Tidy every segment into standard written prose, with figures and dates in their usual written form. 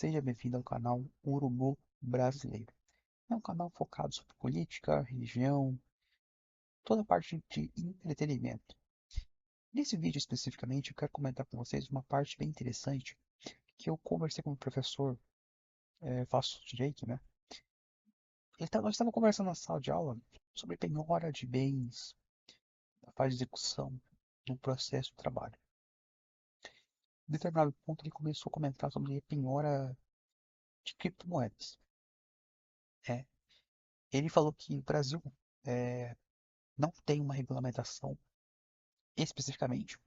seja bem-vindo ao canal Urubu Brasileiro. É um canal focado sobre política, religião, toda a parte de entretenimento. Nesse vídeo especificamente, eu quero comentar com vocês uma parte bem interessante que eu conversei com o professor, faço direito, né? Nós estávamos conversando na sala de aula sobre penhora de bens, a fase de execução no processo de trabalho. Em determinado ponto, ele começou a comentar sobre penhora de criptomoedas. É, ele falou que o Brasil é, não tem uma regulamentação especificamente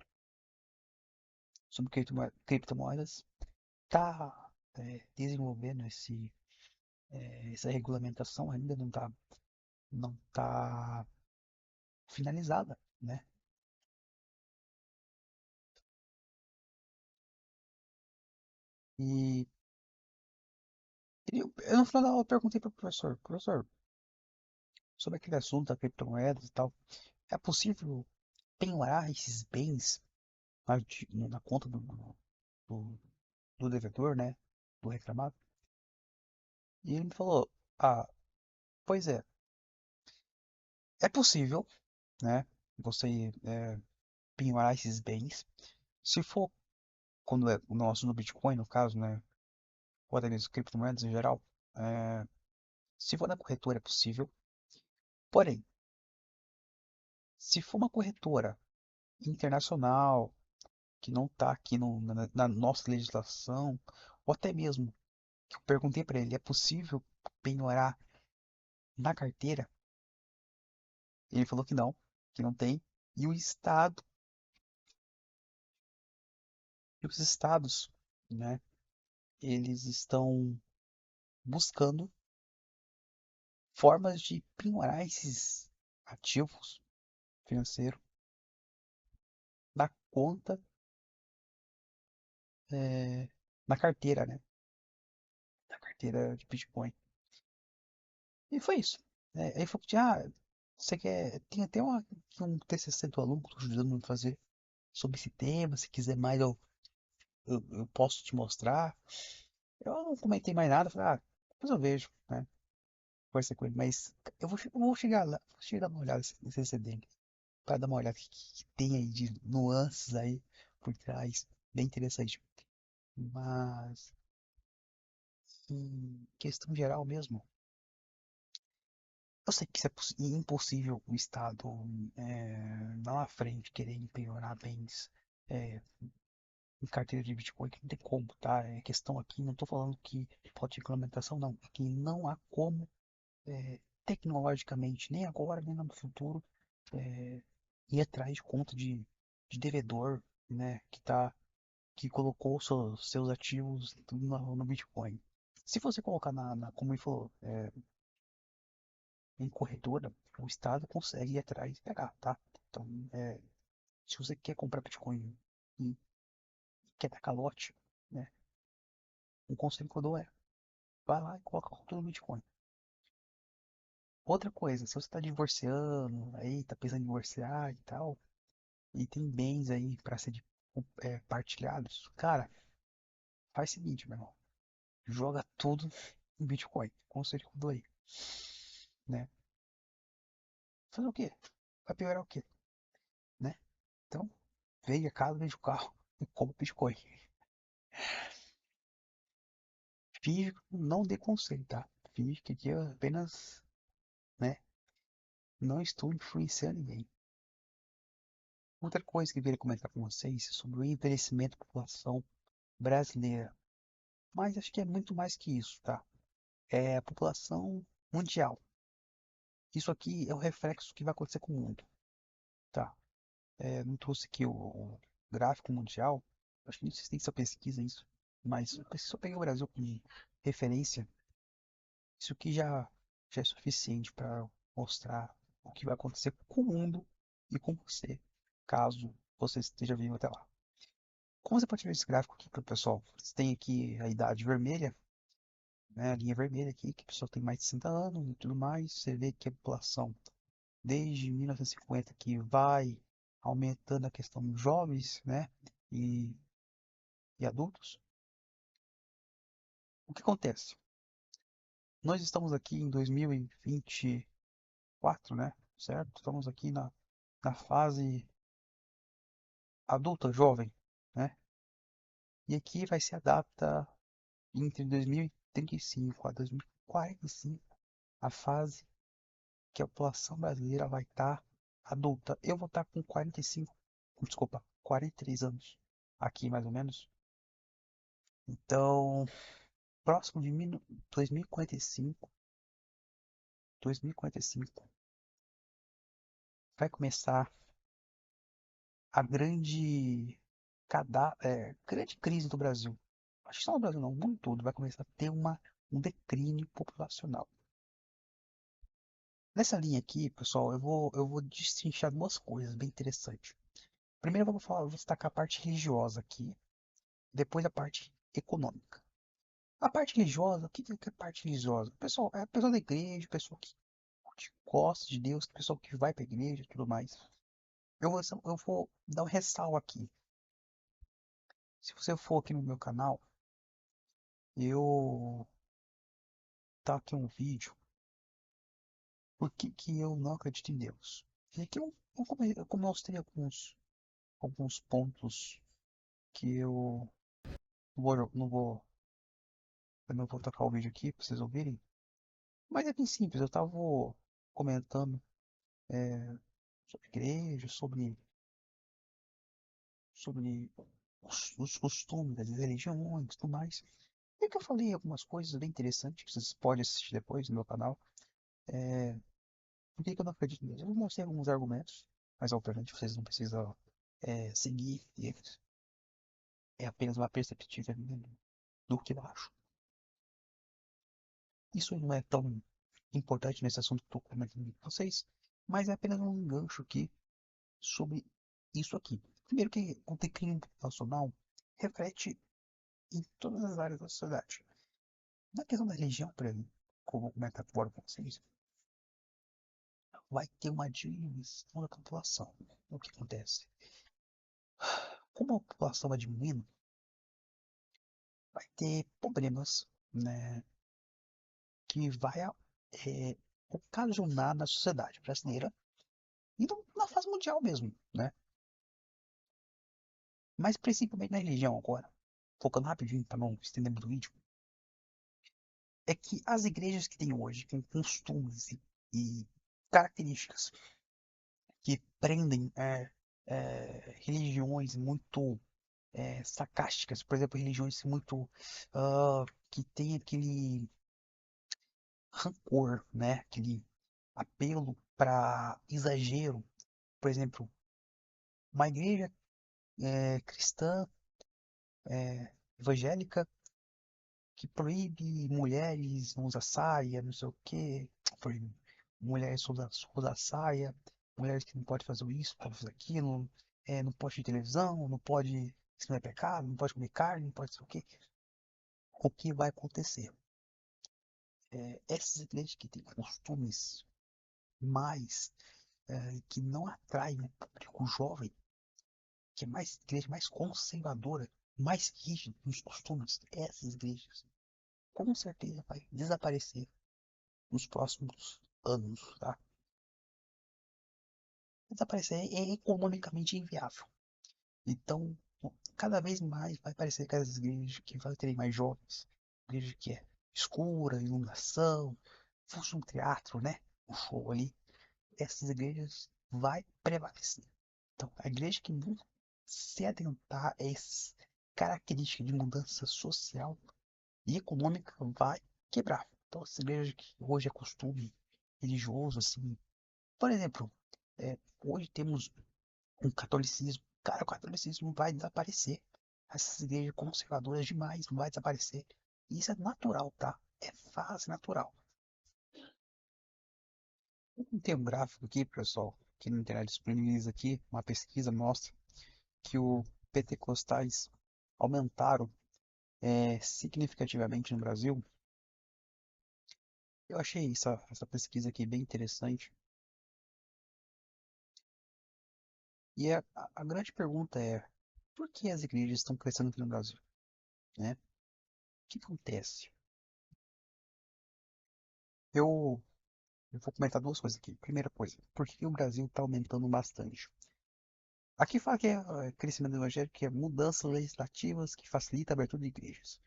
sobre criptomoedas, está desenvolvendo essa regulamentação, ainda não tá finalizada, né? E eu no final da aula eu perguntei para o professor, sobre aquele assunto da criptomoedas e tal, é possível penhorar esses bens na conta do, do devedor, né? Do reclamado? E ele me falou, ah, pois é possível, né? Você penhorar esses bens. Se for quando é o nosso no Bitcoin, no caso, né? Ou até mesmo criptomoedas em geral, é, se for na corretora é possível. Porém, se for uma corretora internacional, que não está aqui na nossa legislação, ou até mesmo que eu perguntei para ele, é possível penhorar na carteira? Ele falou que não tem. E o Estado, e os estados, né? Eles estão buscando formas de penhorar esses ativos financeiros na conta, eh, na carteira, né? Na carteira de Bitcoin. E foi isso. Aí falou que, você quer. Tem até um TCC do aluno que eu tô ajudando a fazer sobre esse tema. Se quiser mais, eu posso te mostrar. Eu não comentei mais nada. Falei, depois eu vejo, né? Conversei com ele. Mas eu vou chegar lá, vou chegar a dar uma olhada nesse TCC dele. Para dar uma olhada que tem aí de nuances aí por trás. Bem interessante. Mas, em questão geral mesmo, eu sei que isso é impossível o Estado lá na frente querer empenhorar bens é, em carteira de Bitcoin, que não tem como, tá? É questão aqui, não estou falando que pode ter regulamentação, não. É que não há como, tecnologicamente, nem agora, nem no futuro, é, ir atrás de conta de devedor, né, que colocou seus ativos tudo no Bitcoin. Se você colocar como ele falou, em corretora, o Estado consegue ir atrás e pegar, tá? Então, se você quer comprar Bitcoin e quer dar calote, né? Um conselho que eu dou vai lá e coloca tudo no Bitcoin. Outra coisa, se você tá divorciando, aí tá pensando em divorciar e tal, e tem bens aí para ser partilhados, cara, faz o seguinte, meu irmão. Joga tudo em Bitcoin. Conselho que eu dou aí, né? Fazer o quê? Vai piorar o quê, né? Então, veja a casa, veja o carro e compra Bitcoin. Finge que não dê conselho, tá? Finge que aqui eu apenas, né, não estou influenciando ninguém. Outra coisa que eu queria comentar com vocês é sobre o envelhecimento da população brasileira. Mas acho que é muito mais que isso, tá? É a população mundial. Isso aqui é o reflexo que vai acontecer com o mundo, tá? Não trouxe aqui o gráfico mundial. Acho que não sei se tem essa pesquisa isso. Mas se eu pegar o Brasil como referência, isso aqui já é suficiente para mostrar o que vai acontecer com o mundo e com você, caso você esteja vivo até lá. Como você pode ver esse gráfico aqui, pessoal? Você tem aqui a idade vermelha, né, a linha vermelha aqui, que a pessoa tem mais de 60 anos e tudo mais. Você vê que a população, desde 1950, que vai aumentando a questão de jovens, né, e, e adultos. O que acontece? Nós estamos aqui em 2024, né? Certo? Estamos aqui na fase adulta, jovem, né? E aqui vai ser a data entre 2035 a 2045, a fase que a população brasileira vai estar adulta. Eu vou estar com 45, desculpa, 43 anos aqui mais ou menos. Então, próximo de 2045, 2045 vai começar a grande crise do Brasil. Acho que só no Brasil não, o mundo todo vai começar a ter um declínio populacional. Nessa linha aqui, pessoal, eu vou destrinchar duas coisas bem interessantes. Primeiro eu vou destacar a parte religiosa aqui, depois a parte econômica. A parte religiosa, o que é a parte religiosa? Pessoal, é a pessoa da igreja, pessoa que gosta de Deus, pessoa que vai para a igreja e tudo mais. Eu vou dar um ressalvo aqui. Se você for aqui no meu canal, eu tá aqui um vídeo por que eu não acredito em Deus. E aqui eu mostrei alguns pontos que eu não vou tocar o vídeo aqui para vocês ouvirem. Mas é bem simples, eu tava comentando é, sobre igreja, sobre os costumes das religiões e tudo mais. E que eu falei algumas coisas bem interessantes que vocês podem assistir depois no meu canal. Por que eu não acredito nisso? Eu mostrei alguns argumentos mais alternativos, vocês não precisam seguir eles. É apenas uma perspectiva minha do que eu acho. Isso não é tão importante nesse assunto que eu estou comentando com vocês, mas é apenas um gancho aqui sobre isso aqui. Primeiro que o declínio populacional reflete em todas as áreas da sociedade. Na questão da religião, por exemplo, como eu vou comentar agora com vocês, vai ter uma diminuição da população. O que acontece? Como a população vai diminuindo, vai ter problemas, né, que vai ocasionar na sociedade brasileira e na fase mundial mesmo, né? Mas principalmente na religião agora, focando rapidinho para não estender muito o vídeo, é que as igrejas que tem hoje, com costumes e características que prendem religiões muito sarcásticas, por exemplo, religiões muito que tem aquele rancor, né? Aquele apelo para exagero. Por exemplo, uma igreja cristã evangélica que proíbe mulheres não usar saia, não sei o quê, proíbe mulheres usar saia, mulheres que não podem fazer isso, pode fazer aquilo, não pode ter televisão, não pode, isso não é pecado, não pode comer carne, não pode ser o quê. O que vai acontecer? Essas igrejas que têm costumes mais que não atraem o público jovem, que é mais igreja mais conservadora, mais rígida nos costumes, essas igrejas com certeza vai desaparecer nos próximos anos, tá? Desaparecer é economicamente inviável. Então, cada vez mais vai parecer que as igrejas que vai ter mais jovens, igreja que é escura, iluminação, fosse um teatro, né? Um show ali, essas igrejas vai prevalecer. Então, a igreja que não se atentar a essa característica de mudança social e econômica vai quebrar. Então, essa igreja que hoje é costume religioso, assim, por exemplo, hoje temos um catolicismo. Cara, o catolicismo vai desaparecer. Essas igrejas conservadoras demais vai desaparecer. Isso é natural, tá? É fase natural. Tem um gráfico aqui, pessoal, que na internet disponibiliza aqui, uma pesquisa mostra que o pentecostais aumentaram significativamente no Brasil. Eu achei essa pesquisa aqui bem interessante. E a grande pergunta é, por que as igrejas estão crescendo aqui no Brasil, né? O que acontece? Eu, eu vou comentar duas coisas aqui. Primeira coisa, por que o Brasil está aumentando bastante? Aqui fala que é crescimento evangélico, que é mudanças legislativas que facilitam a abertura de igrejas.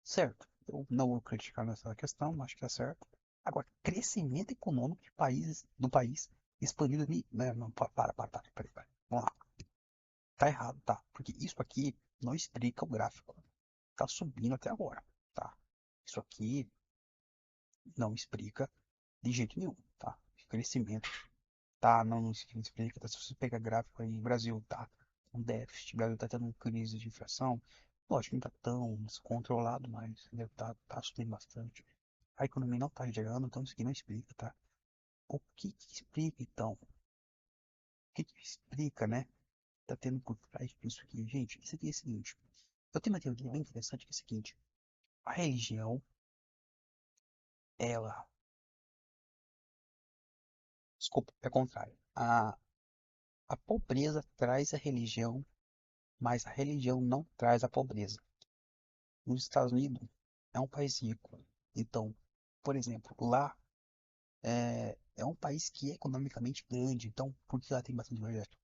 Certo. Eu não vou criticar nessa questão, acho que é certo. Agora, crescimento econômico de países, do país expandido ali. Né, não, para. Vamos lá. Tá errado, tá? Porque isso aqui não explica o gráfico. Tá subindo até agora, tá? Isso aqui não explica de jeito nenhum, tá? Crescimento, tá? Não explica, tá? Se você pegar gráfico aí, Brasil tá com déficit, Brasil tá tendo crise de inflação, lógico, não tá tão descontrolado, mas né, tá subindo bastante. A economia não tá gerando, então isso aqui não explica, tá? O que que explica, então? O que que explica, né? Tá tendo por trás disso aqui, gente? Isso aqui é o seguinte. Eu tenho uma teoria bem interessante que é o seguinte. A religião, ela... Desculpa, é o contrário. A pobreza traz a religião, mas a religião não traz a pobreza. Os Estados Unidos é um país rico. Então, por exemplo, lá é um país que é economicamente grande. Então, por que lá tem bastante evangélico?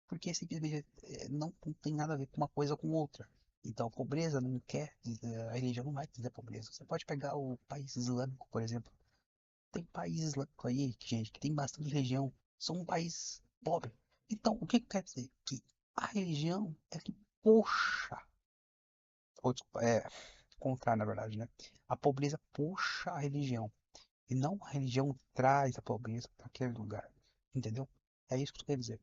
Porque simplesmente não tem nada a ver com uma coisa com outra. Então, a pobreza não quer, a religião não vai dizer pobreza. Você pode pegar o país islâmico, por exemplo. Tem países islâmicos aí, gente, que tem bastante religião. São um país pobre. Então, o que que quer dizer? Que a religião é que puxa, ou desculpa, contrário, na verdade, né? A pobreza puxa a religião. E não a religião traz a pobreza para aquele lugar. Entendeu? É isso que eu quero dizer.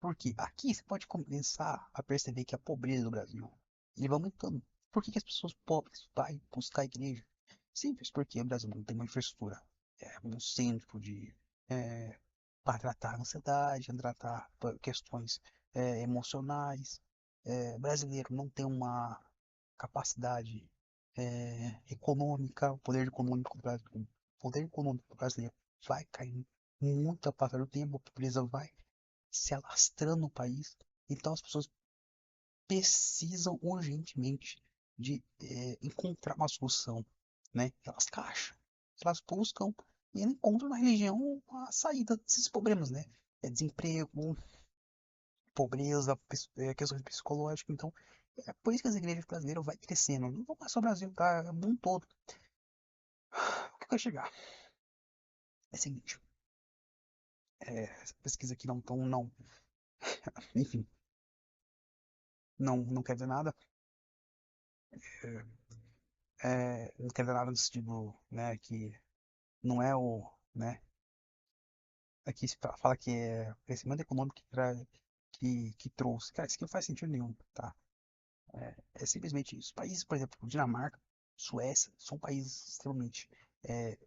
Porque aqui você pode começar a perceber que a pobreza do Brasil ele vai aumentando. Por que que as pessoas pobres vão buscar a igreja? Simples, porque o Brasil não tem uma infraestrutura, um centro de para tratar a ansiedade, tratar questões emocionais. Brasileiro não tem uma capacidade econômica, o poder econômico do brasileiro vai cair muito a passar do tempo, a pobreza vai se alastrando no país. Então as pessoas precisam urgentemente de encontrar uma solução, né? Elas acham, elas buscam e encontram na religião a saída desses problemas, né? Desemprego, pobreza, questões psicológicas. Então, é por isso que as igrejas brasileiras vai crescendo. Não é só o Brasil, tá? É o mundo todo. O que eu quero chegar é o seguinte. Essa pesquisa aqui não, enfim, não quer dizer nada. Não quer dizer nada no sentido, né, que não é o, né, aqui se fala que é o crescimento econômico que trouxe. Cara, isso aqui não faz sentido nenhum, tá? É simplesmente isso. Países, por exemplo, Dinamarca, Suécia, são países extremamente. é,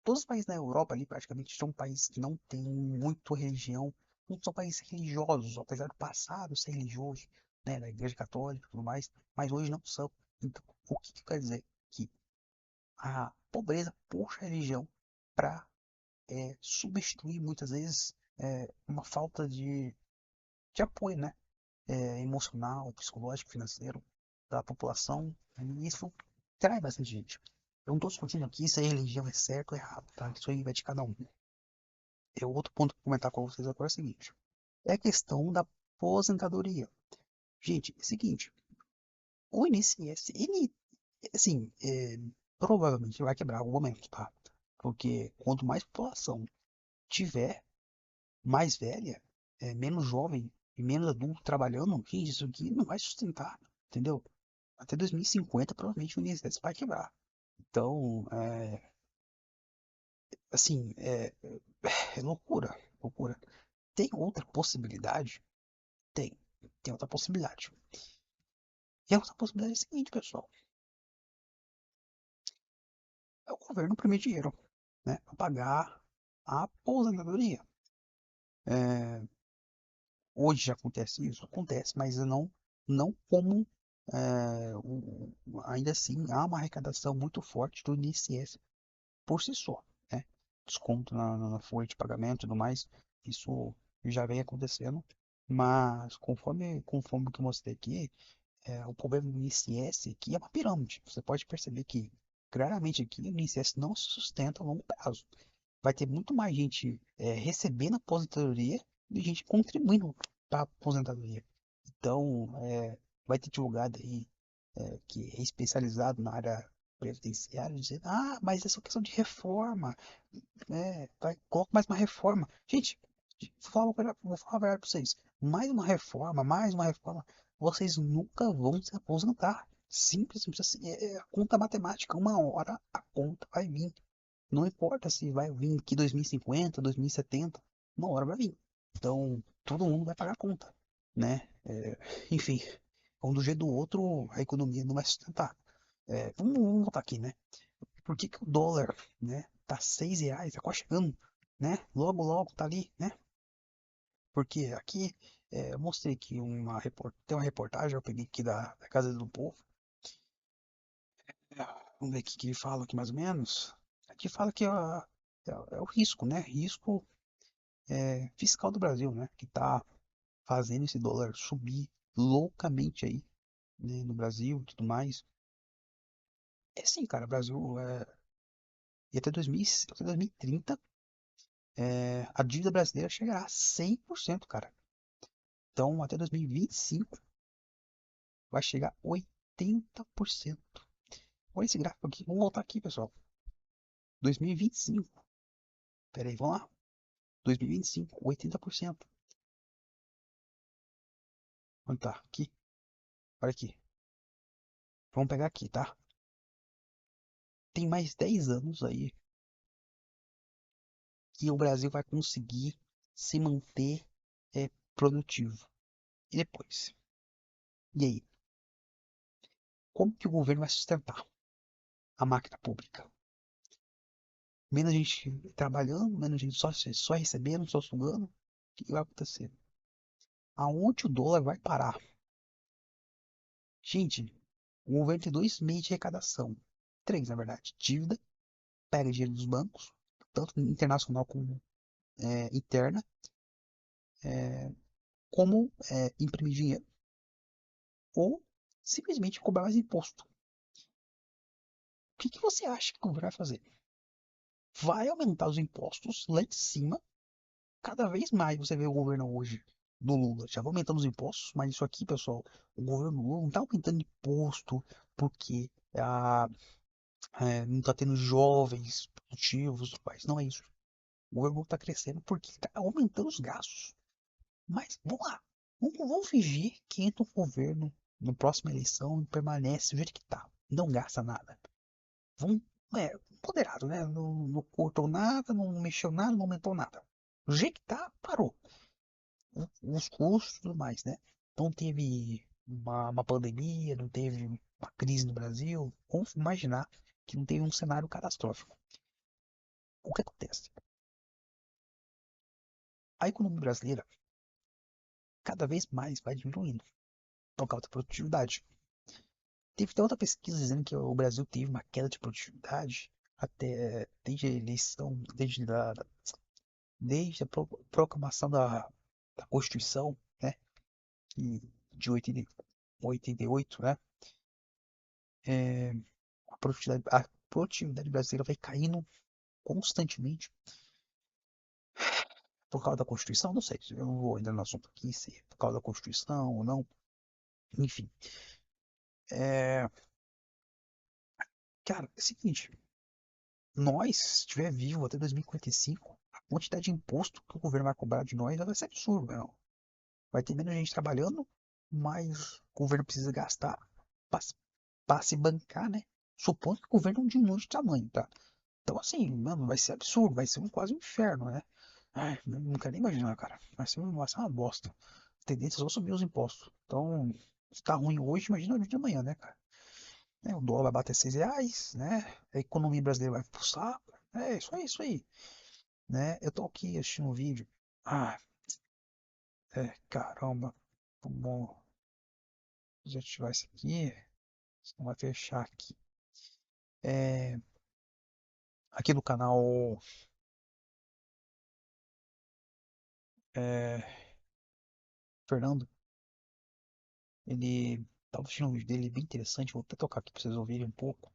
Todos os países da Europa ali, praticamente, são países que não têm muito religião, não são países religiosos, apesar do passado ser religioso, né, da Igreja Católica e tudo mais, mas hoje não são. Então, o que que quer dizer? Que a pobreza puxa a religião para substituir muitas vezes uma falta de apoio, né? Emocional, psicológico, financeiro da população. E isso trai bastante gente. Eu não estou discutindo aqui se a religião é certo ou errado, tá? Isso aí vai de cada um. Outro ponto que eu vou comentar com vocês agora é o seguinte. É a questão da aposentadoria. Gente, é o seguinte. O INSS, ele, assim, provavelmente vai quebrar em algum momento, tá? Porque quanto mais população tiver mais velha, menos jovem e menos adulto trabalhando, gente, isso aqui não vai sustentar, entendeu? Até 2050, provavelmente o INSS vai quebrar. Então, assim, é loucura, loucura. Tem outra possibilidade? Tem. Tem outra possibilidade. E a outra possibilidade é a seguinte, pessoal. É o governo imprimir dinheiro, né? Para pagar a aposentadoria. É, hoje já acontece isso? Acontece, mas não como ainda assim há uma arrecadação muito forte do INSS por si só, né? Desconto na folha de pagamento e tudo mais, isso já vem acontecendo, mas conforme o que eu mostrei aqui, o problema do INSS aqui é uma pirâmide. Você pode perceber que Claramente aqui, o INSS não se sustenta a longo prazo. Vai ter muito mais gente recebendo aposentadoria do que gente contribuindo para a aposentadoria. Então, vai ter advogado aí que é especializado na área previdenciária dizendo, ah, mas essa questão de reforma, coloca mais uma reforma. Gente, vou falar a verdade para vocês. Mais uma reforma, vocês nunca vão se aposentar. Simplesmente assim, é a conta matemática. Uma hora a conta vai vir. Não importa se vai vir aqui 2050, 2070, uma hora vai vir. Então, todo mundo vai pagar a conta, né? Enfim, um do jeito do outro, a economia não vai sustentar. Vamos voltar aqui, né? Por que que o dólar, né, tá R$ 6, tá quase chegando, né? Logo, logo tá ali, né? Porque aqui, eu mostrei aqui tem uma reportagem, eu peguei aqui da Casa do Povo. Vamos ver o que ele fala aqui mais ou menos. Aqui fala que é o risco, né? Risco fiscal do Brasil, né? Que tá fazendo esse dólar subir loucamente aí, né, no Brasil e tudo mais. É sim, cara, o Brasil e até 2030 a dívida brasileira chegará a 100%, cara. Então, até 2025 vai chegar a 80%. Olha esse gráfico aqui. Vamos voltar aqui, pessoal. 2025. Pera aí, vamos lá. 2025, 80%. Onde tá? Aqui. Olha aqui. Vamos pegar aqui, tá? Tem mais 10 anos aí que o Brasil vai conseguir se manter produtivo. E depois? E aí? Como que o governo vai sustentar a máquina pública? Menos gente trabalhando, menos gente só recebendo, só sugando. O que vai acontecer? Aonde o dólar vai parar? Gente, o governo tem dois meios de arrecadação. Três, na verdade. Dívida, pega dinheiro dos bancos, tanto internacional como interna, como imprimir dinheiro, ou simplesmente cobrar mais imposto. O que que você acha que o governo vai fazer? Vai aumentar os impostos lá de cima. Cada vez mais você vê o governo hoje do Lula. Já vai aumentando os impostos, mas isso aqui, pessoal, o governo Lula não está aumentando imposto porque não está tendo jovens produtivos, mas não é isso. O governo está crescendo porque está aumentando os gastos. Mas vamos lá, vamos fingir que entra um governo na próxima eleição e permanece do jeito que está. Não gasta nada. Vamos, moderado, né? Não cortou nada, não mexeu nada, não aumentou nada. Do jeito que tá, parou. Os custos e tudo mais, né? Não teve uma pandemia, não teve uma crise no Brasil. Vamos imaginar que não teve um cenário catastrófico. O que acontece? A economia brasileira cada vez mais vai diminuindo por causa da produtividade. Teve até outra pesquisa dizendo que o Brasil teve uma queda de produtividade até desde a eleição, desde a proclamação da Constituição, né, de 88, né, é, a produtividade brasileira vai caindo constantemente por causa da Constituição, não sei, eu não vou entrar no assunto aqui, se é por causa da Constituição ou não, enfim. É, cara, é o seguinte, nós, se estiver vivo até 2045, a quantidade de imposto que o governo vai cobrar de nós vai ser absurdo, não? Vai ter menos gente trabalhando, mas o governo precisa gastar para se bancar, né? Supondo que o governo não diminui de tamanho, tá? Então, assim, mano, vai ser absurdo, vai ser quase um inferno, né? Ai, não quero nem imaginar, cara. Vai ser uma bosta. A tendência é só subir os impostos. Então, se tá ruim hoje, imagina o dia de amanhã, né, cara? O dólar vai bater R$ 6, né? A economia brasileira vai pulsar. É isso aí, né? Eu tô aqui assistindo um vídeo. Ah, caramba. Vamos desativar isso aqui. Senão vai fechar aqui. É, aqui no canal é, Fernando, ele tava assistindo um vídeo dele bem interessante. Vou até tocar aqui pra vocês ouvirem um pouco.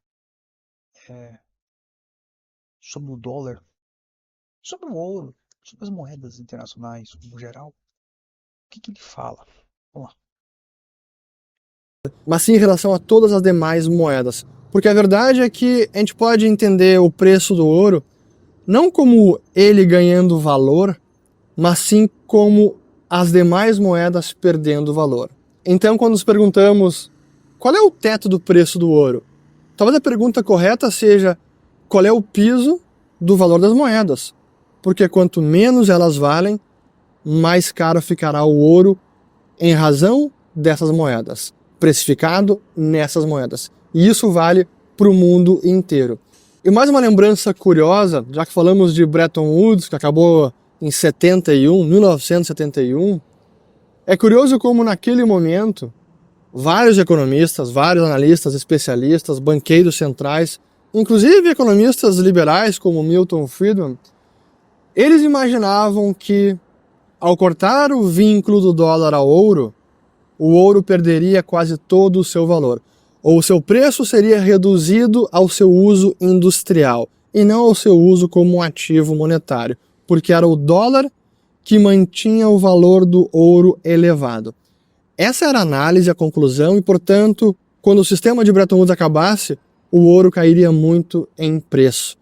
sobre o dólar, sobre o ouro, sobre as moedas internacionais no geral. O que ele fala? Vamos lá. Mas sim em relação a todas as demais moedas. Porque a verdade é que a gente pode entender o preço do ouro não como ele ganhando valor, mas sim como as demais moedas perdendo valor. Então, quando nos perguntamos qual é o teto do preço do ouro, talvez a pergunta correta seja qual é o piso do valor das moedas. Porque quanto menos elas valem, mais caro ficará o ouro em razão dessas moedas, precificado nessas moedas. E isso vale para o mundo inteiro. E mais uma lembrança curiosa, já que falamos de Bretton Woods, que acabou em 1971, é curioso como naquele momento vários economistas, vários analistas, especialistas, banqueiros centrais, inclusive economistas liberais como Milton Friedman, eles imaginavam que ao cortar o vínculo do dólar ao ouro, o ouro perderia quase todo o seu valor, ou o seu preço seria reduzido ao seu uso industrial e não ao seu uso como um ativo monetário, porque era o dólar que mantinha o valor do ouro elevado. Essa era a análise, a conclusão, e, portanto, quando o sistema de Bretton Woods acabasse, o ouro cairia muito em preço.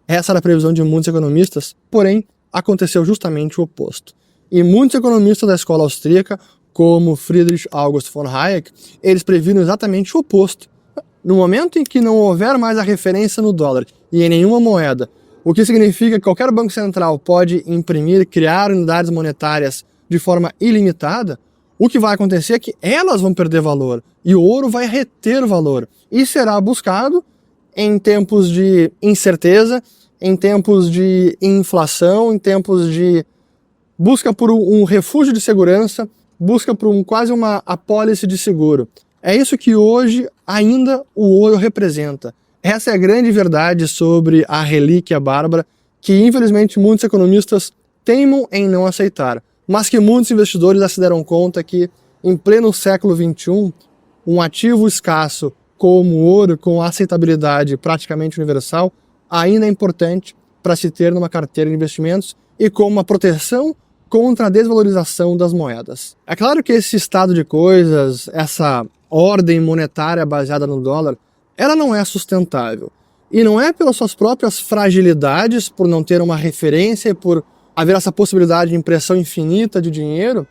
Essa era a previsão de muitos economistas, porém, aconteceu justamente o oposto. E muitos economistas da escola austríaca, como Friedrich August von Hayek, eles previram exatamente o oposto. No momento em que não houver mais a referência no dólar e em nenhuma moeda, o que significa que qualquer banco central pode imprimir, criar unidades monetárias de forma ilimitada, o que vai acontecer é que elas vão perder valor e o ouro vai reter valor e será buscado em tempos de incerteza, em tempos de inflação, em tempos de busca por um refúgio de segurança, busca por quase uma apólice de seguro. É isso que hoje ainda o ouro representa. Essa é a grande verdade sobre a relíquia bárbara, que infelizmente muitos economistas teimam em não aceitar, mas que muitos investidores já se deram conta que, em pleno século XXI, um ativo escasso como o ouro, com aceitabilidade praticamente universal, ainda é importante para se ter numa carteira de investimentos e como uma proteção contra a desvalorização das moedas. É claro que esse estado de coisas, essa ordem monetária baseada no dólar, ela não é sustentável. E não é pelas suas próprias fragilidades, por não ter uma referência e por haver essa possibilidade de impressão infinita de dinheiro,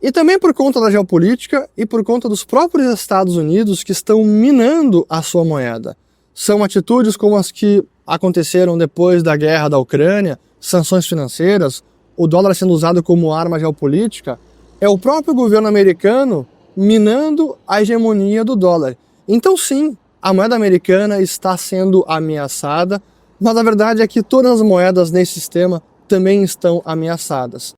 e também por conta da geopolítica e por conta dos próprios Estados Unidos que estão minando a sua moeda. São atitudes como as que aconteceram depois da guerra da Ucrânia, sanções financeiras, o dólar sendo usado como arma geopolítica, é o próprio governo americano minando a hegemonia do dólar. Então sim, a moeda americana está sendo ameaçada, mas a verdade é que todas as moedas nesse sistema também estão ameaçadas.